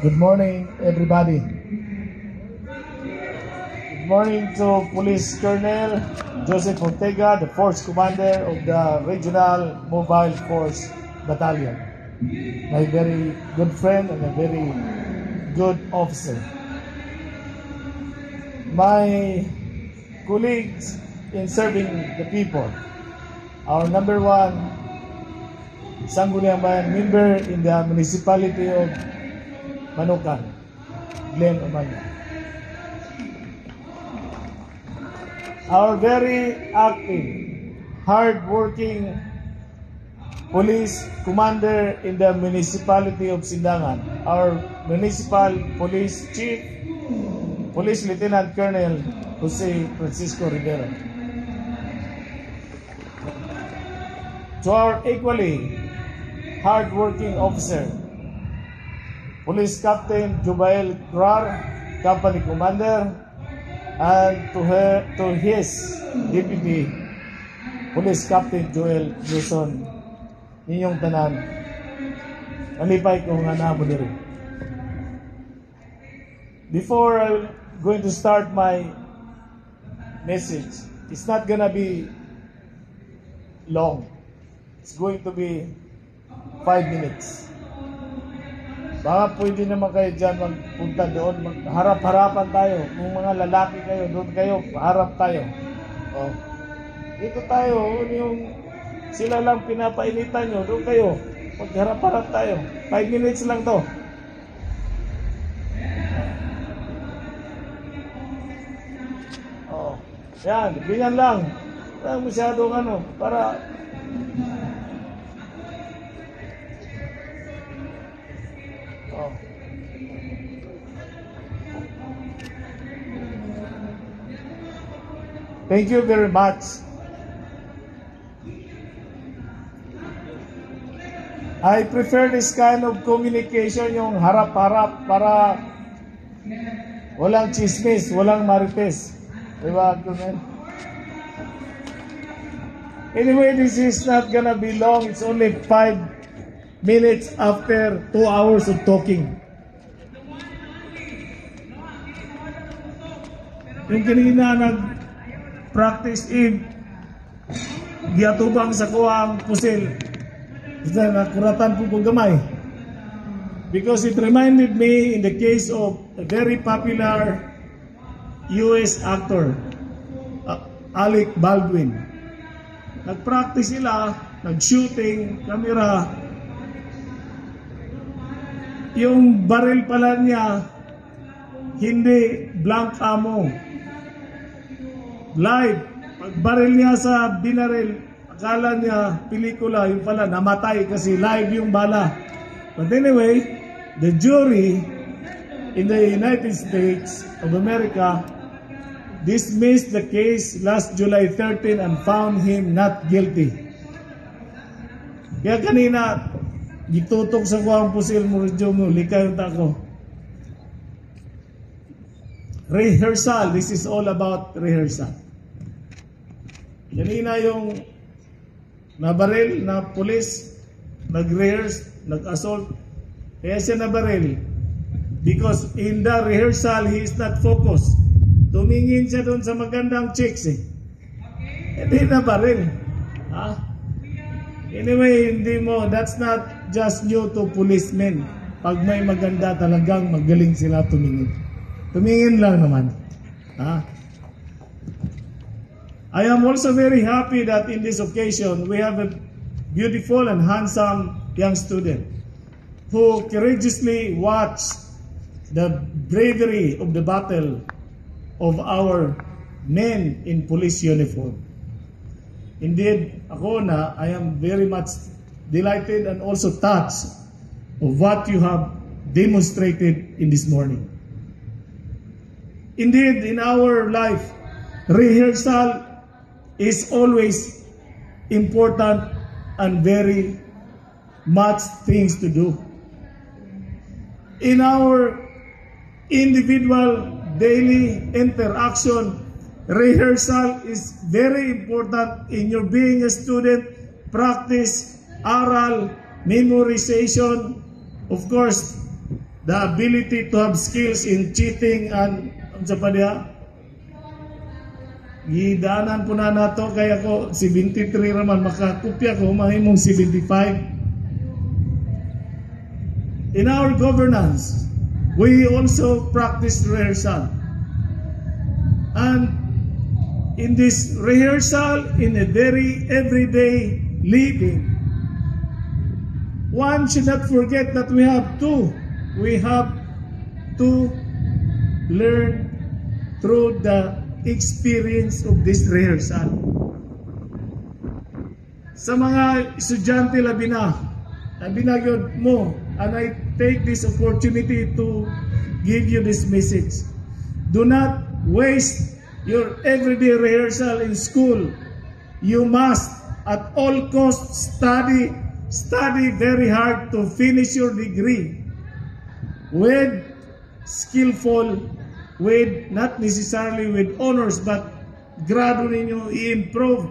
Good morning, everybody. Good morning to Police Colonel Joseph Ortega, the Force Commander of the Regional Mobile Force Battalion. My very good friend and a very good officer. My colleagues in serving the people. Our number one Sangguniang Bayan member in the municipality of Manukan, Glenn Omanya. Our very active, hard-working police commander in the municipality of Sindangan, our municipal police chief, Police Lieutenant Colonel Jose Francisco Rivera. To our equally hard-working officer, Police Captain Jubael Krar, Company Commander, and to his Deputy Police Captain Joel Luzon, ninyong tanan, nalipay ko nga namo diri. Before I'm going to start my message, it's not gonna be long. It's going to be 5 minutes. Baka pwede naman kayo dyan magpunta doon, harap-harapan tayo. Kung mga lalaki kayo, doon kayo, harap tayo. Oh. Dito tayo, yung sila lang pinapainitan nyo, doon kayo, magharap-harap tayo. 5 minutes lang to. Oh. Yan, ganyan lang. Parang masyadong para thank you very much. I prefer this kind of communication, yung harap-harap, para walang chismis, walang marites. Diba, Colonel? Anyway, this is not gonna be long. It's only 5 minutes after 2 hours of talking. Yung kanina practice in giatubang sa kuwang pusil, isa nakuratan po kong gamay, because it reminded me in the case of a very popular US actor, Alec Baldwin. Nagpractice sila, nag-shooting camera, yung baril pala niya hindi blank ammo, live. Pagbaril niya sa binaril, akala niya pelikula, yung pala namatay kasi live yung bala. But anyway, the jury in the United States of America dismissed the case last July 13 and found him not guilty. Kaya kanina gitutok sa kuwang pusil mo, likay yung tako. Rehearsal, this is all about rehearsal. Kanina yung nabaril na police, nag-rehearse, nag-assault, kaya siya nabaril. Because in the rehearsal, he is not focused. Tumingin siya doon sa magandang chicks eh. Hindi nabaril. Ha? Anyway, that's not just new to policemen. Pag may maganda, talagang magaling sila tumingin. Tumingin lang naman. Ha? I am also very happy that in this occasion, we have a beautiful and handsome young student who courageously watched the bravery of the battle of our men in police uniform. Indeed, I am very much delighted and also touched of what you have demonstrated in this morning. Indeed, in our life, rehearsal is always important and very much things to do. In our individual daily interaction, rehearsal is very important in your being a student. Practice, oral, memorization, of course, the ability to have skills in cheating and sa pa diha. Gidaanan po na nato kaya ko 73 raman makakopya ko mahimong 75. In our governance, we also practice rehearsal. And in this rehearsal, in a very everyday living, one should not forget that we have to learn through the experience of this rehearsal. Sa mga estudyante labi na gyud mo, and I take this opportunity to give you this message. Do not waste your everyday rehearsal in school. You must at all costs study very hard to finish your degree with skillful, with not necessarily with honors, but gradually ninyo i-improve,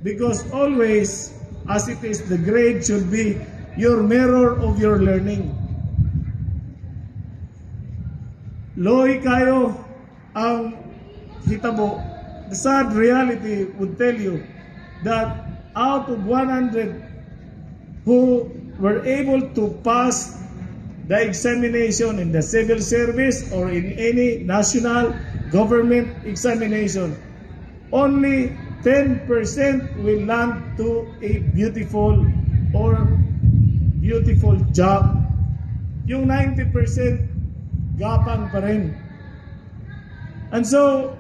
because always, as it is, the grade should be your mirror of your learning. Loy kayo ang hitabo. The sad reality would tell you that out of 100 who were able to pass the examination in the civil service or in any national government examination, only 10% will land to a beautiful job. Yung 90% gapang pa rin. And so,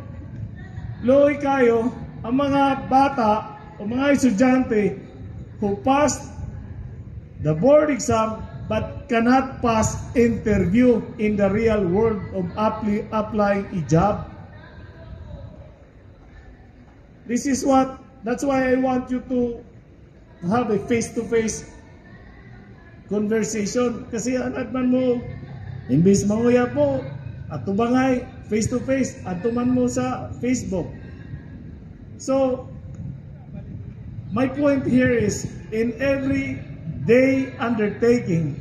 loy kayo ang mga bata o mga estudyante who passed the board exam but cannot pass interview in the real world of applying a job. That's why I want you to have a face-to-face conversation. Kasi anad man mo, imbis manguya po, at tubangay, face-to-face, at tuman mo sa Facebook. So, my point here is, in every day undertaking,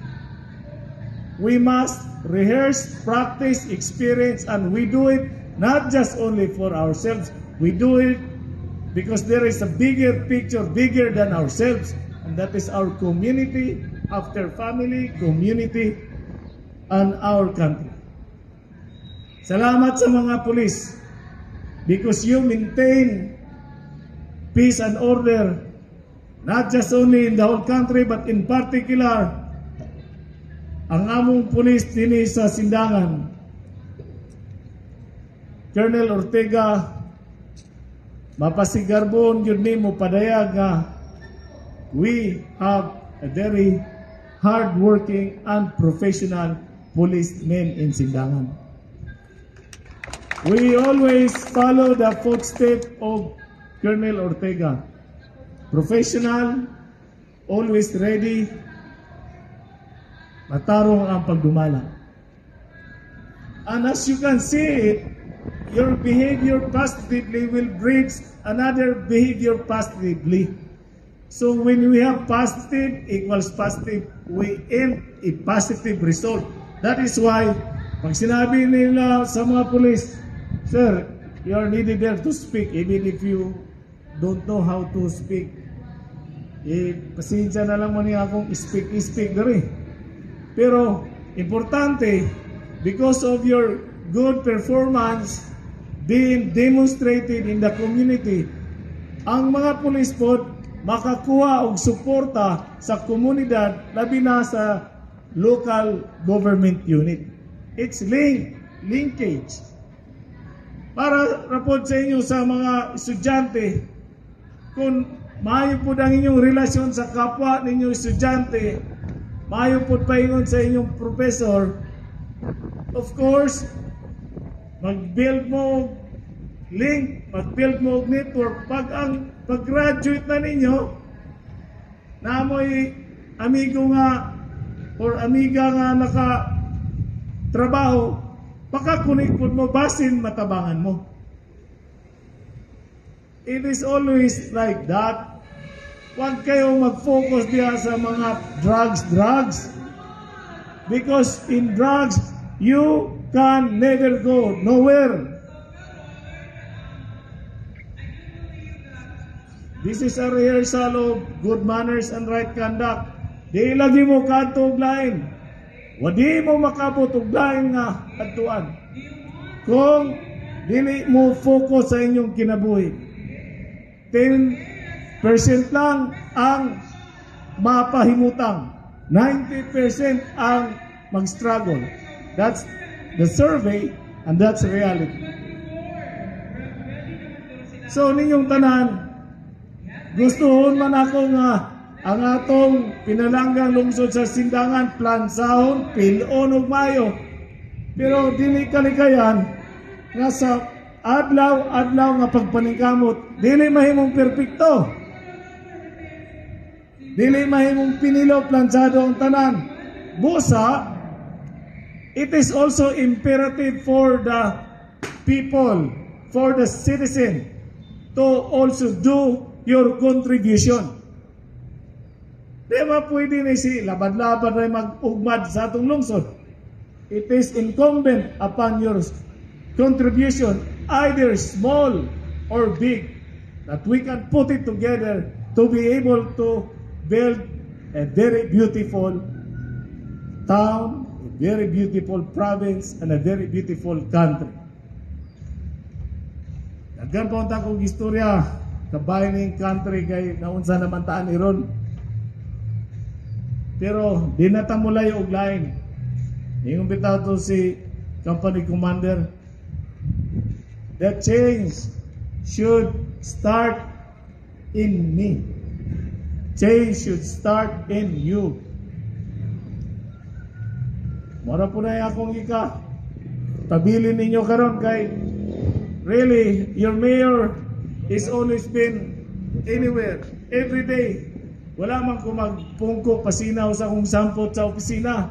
we must rehearse, practice, experience, and we do it not just only for ourselves. We do it because there is a bigger picture, bigger than ourselves, and that is our community, after family, community, and our country. Salamat sa mga pulis, because you maintain peace and order, not just only in the whole country, but in particular, ang among pulis dinhi sa Sindangan, Colonel Ortega, mapasigarbon yun ni mo padayag nga we have a very hard-working and professional policemen in Sindangan. We always follow the footsteps of Colonel Ortega. Professional, always ready, matarong ang pagdumala. And as you can see, your behavior positively will breed another behavior positively. So when we have positive equals positive, we aim a positive result. That is why, pag sinabi nila sa mga police, sir, you are needed there to speak even if you don't know how to speak. Pasensya na lang mo niya akong speak dari. Pero, importante, because of your good performance being demonstrated in the community, ang mga police po makakuha og suporta sa komunidad, labi na sa local government unit. It's linkage. Para rapod sa inyo sa mga estudyante, kung maayo po ang inyong relasyon sa kapwa ninyo estudyante, maayo po paingon sa inyong professor, of course, mag-build mo link, mag-build mo network. Pag-graduate na ninyo, na amoy amigo nga or amiga nga naka-trabaho, pakakunik po mo, basin matabangan mo. It is always like that. Huwag kayong mag-focus diya sa mga drugs. Because in drugs, you can never go nowhere. This is a rehearsal of good manners and right conduct. Di lagi mo kadto og lain. Wadi mo makabot og lain nga adtuan. Kung dili mo focus sa inyong kinabuhi. 10% lang ang mapahimutang. 90% ang mag-struggle. That's the survey and that's reality. So ninyong tanan, gustuhon man ako nga ang atong pinalanggang lungsod sa Sindangan plansahon, pilon ug mayo. Pero dili kalikayan nga sa adlaw-adlaw nga pagpaningkamot, dili mahimong perpekto. Dili mahimong pinilo plansado ang tanan. Busa, it is also imperative for the people, for the citizen, to also do your contribution. Di ba pwede na si labad-labad na mag-ugmad sa atong lungsod? It is incumbent upon your contribution, either small or big, that we can put it together to be able to build a very beautiful town, a very beautiful province, and a very beautiful country. Daghan pa unta kong istorya kabay ning country kay naunsa naman taan iron. Pero di na ta mulay og lain. Ingon bitaw to si company commander. The change should start in me. Change should start in you. Mara po na akong ika. Pabilin ninyo karon kay really, your mayor is always been anywhere, every day. Wala man ko magpungko pasinaw sa akong sampot sa opisina.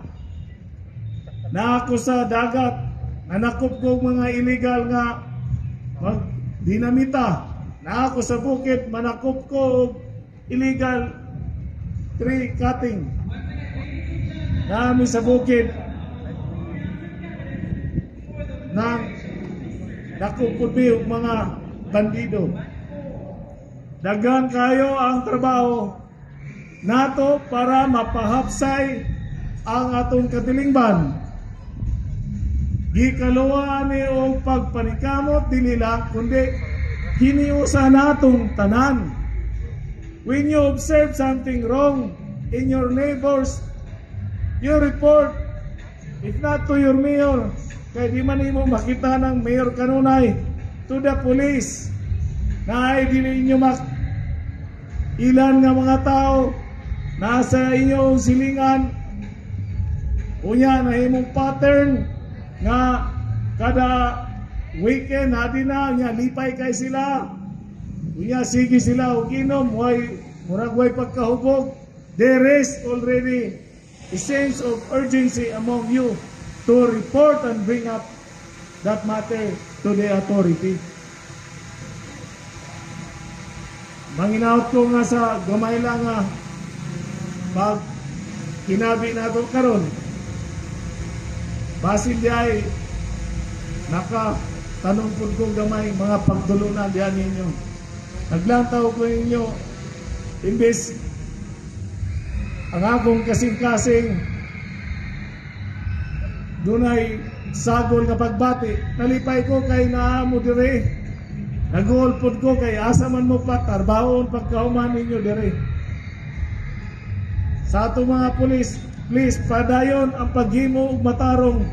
Na ako sa dagat, nanakop ko mga illegal nga dinamita. Na ako sa bukid, manakop ko illegal tree cutting. Nami sa bukid nang nakuputi og mga bandido. Daghan kayo ang trabaho nato para mapahapsay ang atong katilingban. Gikaluwa ni og pagpanikamot dili lang kundi hiniusa natong tanan. When you observe something wrong in your neighbors, you report, if not to your mayor, kaya di man mo makita ng mayor kanunay, to the police, na ay dili inyo ilan nga mga tao nasa inyong silingan. Unya na imong pattern nga kada weekend hadi na nya lipay kay sila. Unya sige sila og inom way murag way pagkahubog. There is already a sense of urgency among you to report and bring up that matter to the authority. Manginaot ko nga sa gamay lang nga pag kinabi nato karon basin di ay nakatanong po kong gamay mga pagtulunan diyan ninyo. Naglantaw ko ninyo imbes ang akong kasing-kasing dunay sagol nga pagbati, nalipay ko kay naamo dire. Nagulpod ko kay asa man mo pa tarbahon pagkahuman ninyo dire. Sa ato mga pulis, please padayon ang paghimo ug matarong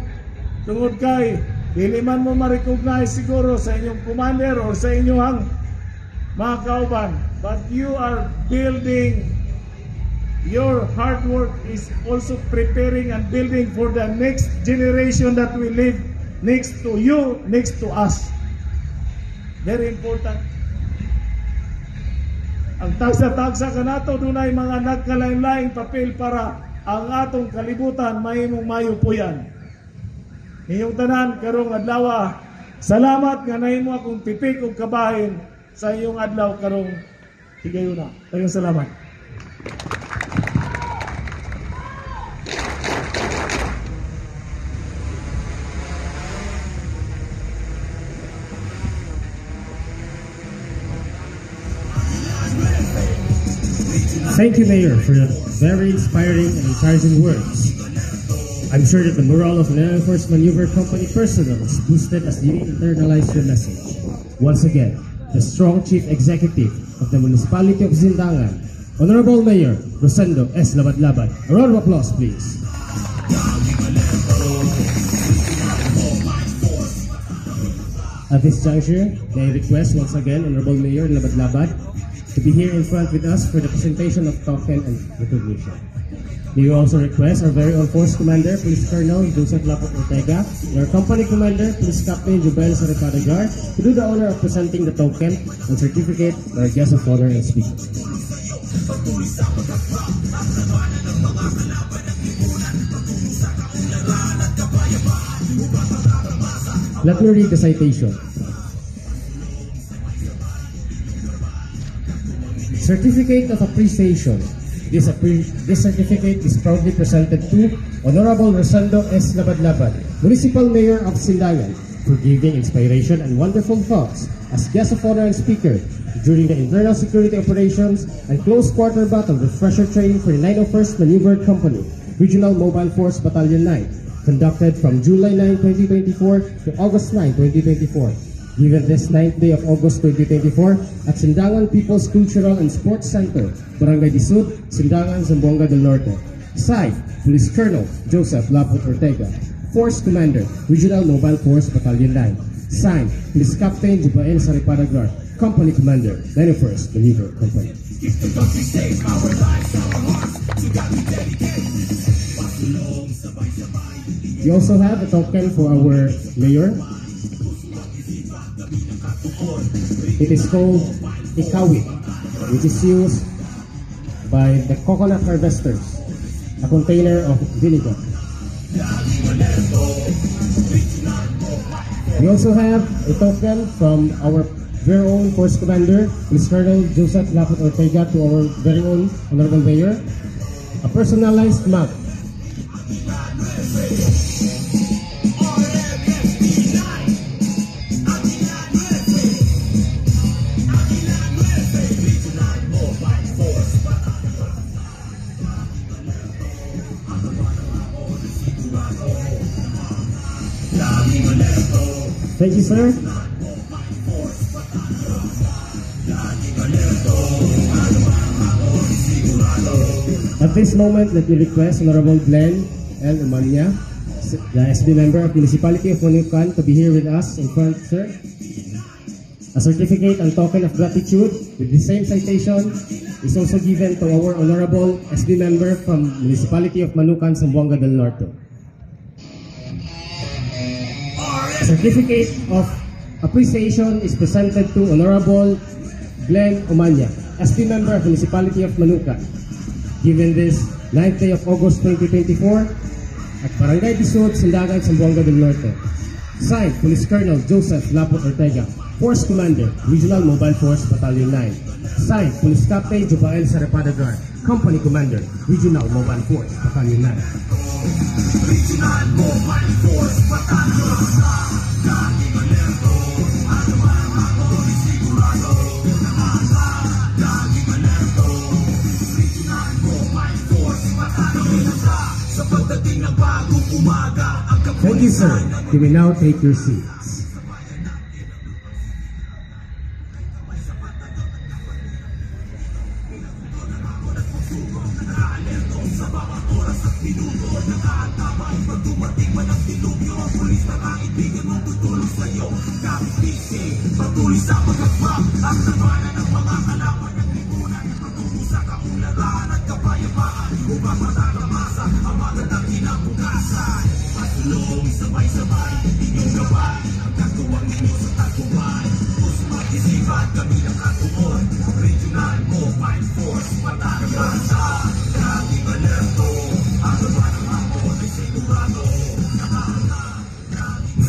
tungod kay dili man mo ma-recognize siguro sa inyong commander or sa inyong mga kauban, but you are building. Your hard work is also preparing and building for the next generation that will live next to you, next to us. Very important. Ang tagsa-tagsa ka nato, dunay mga nagkalain-laing papel para ang atong kalibutan mahimong mayupuyan. Inyong tanan, karong adlaw, salamat nga nahimo akong pipik og kabahin sa iyong adlaw karong higayuna. Daghang salamat. Thank you, Mayor, for your very inspiring and encouraging words. I'm sure that the morale of the First Maneuver Company personnel is boosted as you internalize your message. Once again, the strong Chief Executive of the Municipality of Sindangan, Honorable Mayor Rosendo S. Labad-Labad. A round of applause, please. At this juncture, may I request once again Honorable Mayor Labad-Labad to be here in front with us for the presentation of token and recognition. We also request our very own Force Commander, Police Colonel Joseph Lapot Ortega, and our Company Commander, Police Captain Jubel Saripadagar, to do the honor of presenting the token and certificate to our guest of honor and speaker. Let me read the citation. Certificate of Appreciation. This certificate is proudly presented to Honorable Rosendo S. Labad-Labad, Municipal Mayor of Sindangan, for giving inspiration and wonderful thoughts as guest of honor and speaker during the internal security operations and close quarter battle refresher training for the 901st Maneuver Company, Regional Mobile Force Battalion 9, conducted from July 9, 2024 to August 9, 2024. Given this 9th day of August 2024 at Sindangan People's Cultural and Sports Center, Barangay Disud, Sindangan, Zamboanga del Norte. Signed, Police Colonel Joseph Lapot Ortega, Force Commander, Regional Mobile Force Battalion 9. Signed, Police Captain Jubael Saripadagar, Company Commander, 91st Maneuver Company. We also have a token for our Mayor. It is called Ikawi, which is used by the coconut harvesters, a container of vinegar. We also have a token from our very own Force Commander, Police Colonel Joseph Lapot Ortega, to our very own Honorable Mayor, a personalized map. Thank you, sir. At this moment, let me request Honorable Glenn L. Umanya, the SB member of Municipality of Manukan, to be here with us in front, sir. A certificate and token of gratitude with the same citation is also given to our Honorable SB member from Municipality of Manukan, Zamboanga del Norte. A certificate of appreciation is presented to Honorable Glenn Umanya, SB member of Municipality of Manukan, given this 9th day of August 2024 at Barangay Disud, Sindangan, Zamboanga del Norte. Signed, Police Colonel Joseph Lapot Ortega, Force Commander, Regional Mobile Force Battalion 9. Signed, Police Captain Jubael Saripadagar, Company Commander, Regional Mobile Force Battalion 9. Regional Mobile Force Battalion 9. Thank you, sir. You may now take your seats.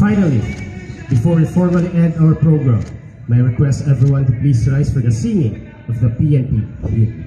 Finally, before we formally end our program, may I request everyone to please rise for the singing of the PNP hymn.